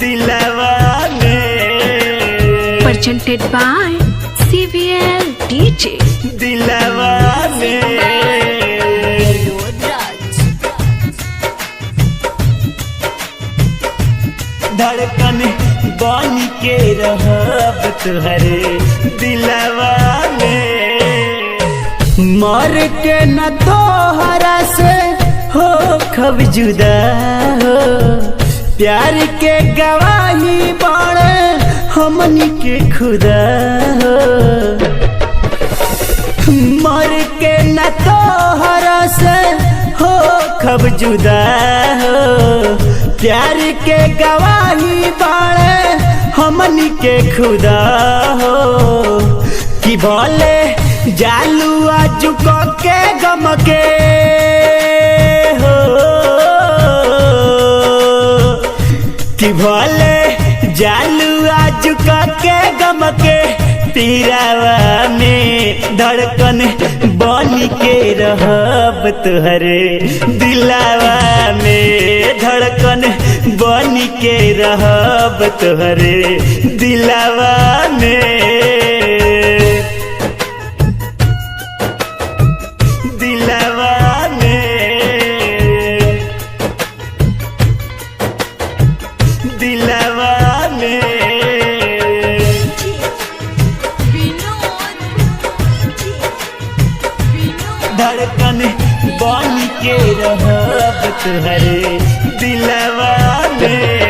दिलवा में presented by CVL DJ दिलवा में धड़कन बन के रहब तुहरे दिलवा में मर के न तोहरा से हो खब जुदा हो प्यार के गवाही बाड़े हमनी के खुदा हो मर के न तोहरा से हो खब जुदा हो प्यार के गवाही बाड़े हमनी के खुदा हो कि बोले जालू आजू के गम के हो कि भोले जालू आजू के गम के तीरावा में धड़कन बन के रहब तुहरे दिलावा में धड़कन बन के रहब तुहरे दिलावा में दिलावा में दिलावा में धड़कन बन के रहब तुहरे दिलवा में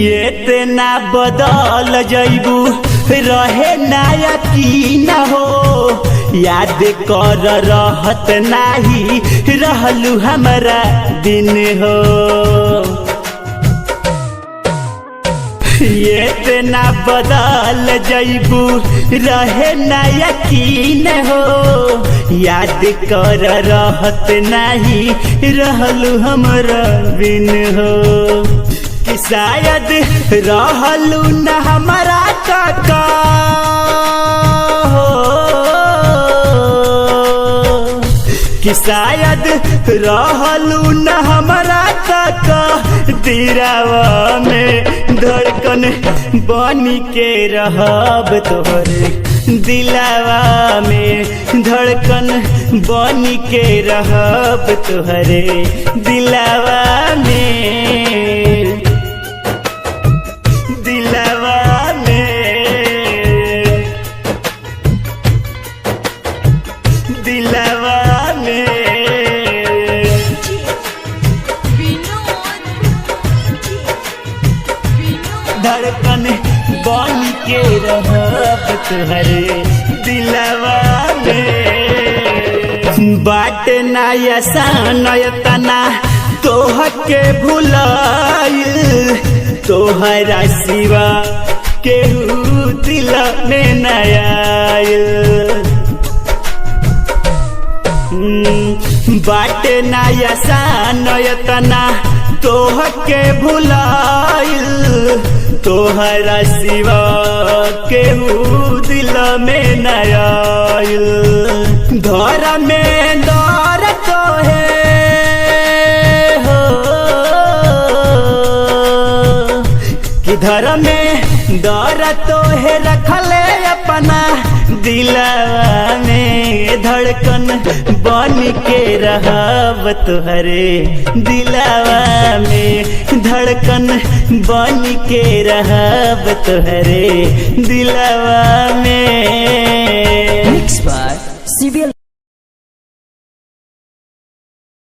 ये तेना बदल जइबू रहे ना यकीन हो याद कर रहत नाही रहलू हमारा दिन हो ये तेना बदल जइबू रहे ना यकीन हो याद कर रहत नाही रहलू हमरा बिन हो कि शायद रहलू न हमारा काका हो कि शायद रहलू न हमारा काका दिरावा में धड़कन बन के रहब तोहरे दिलावा में धड़कन बन के रहब तोहरे दिलावा में दिलावा में दिलावा में धड़कन बन के रहब तुहरे दिलवा में बाट नया तना तोह के भुलाइल तोहरा सिवा केहू दिल में नयाइल बाट नया तना तोह के भुलाइल तोहरा सिवा केहू दिल में नयाइल घर में दौर तो है हो कि घर में दौर तो है रखले अपना दिलवा में धड़कन बन के रहब तुहरे दिलवा में धड़कन बन के रहब तुहरे दिलवा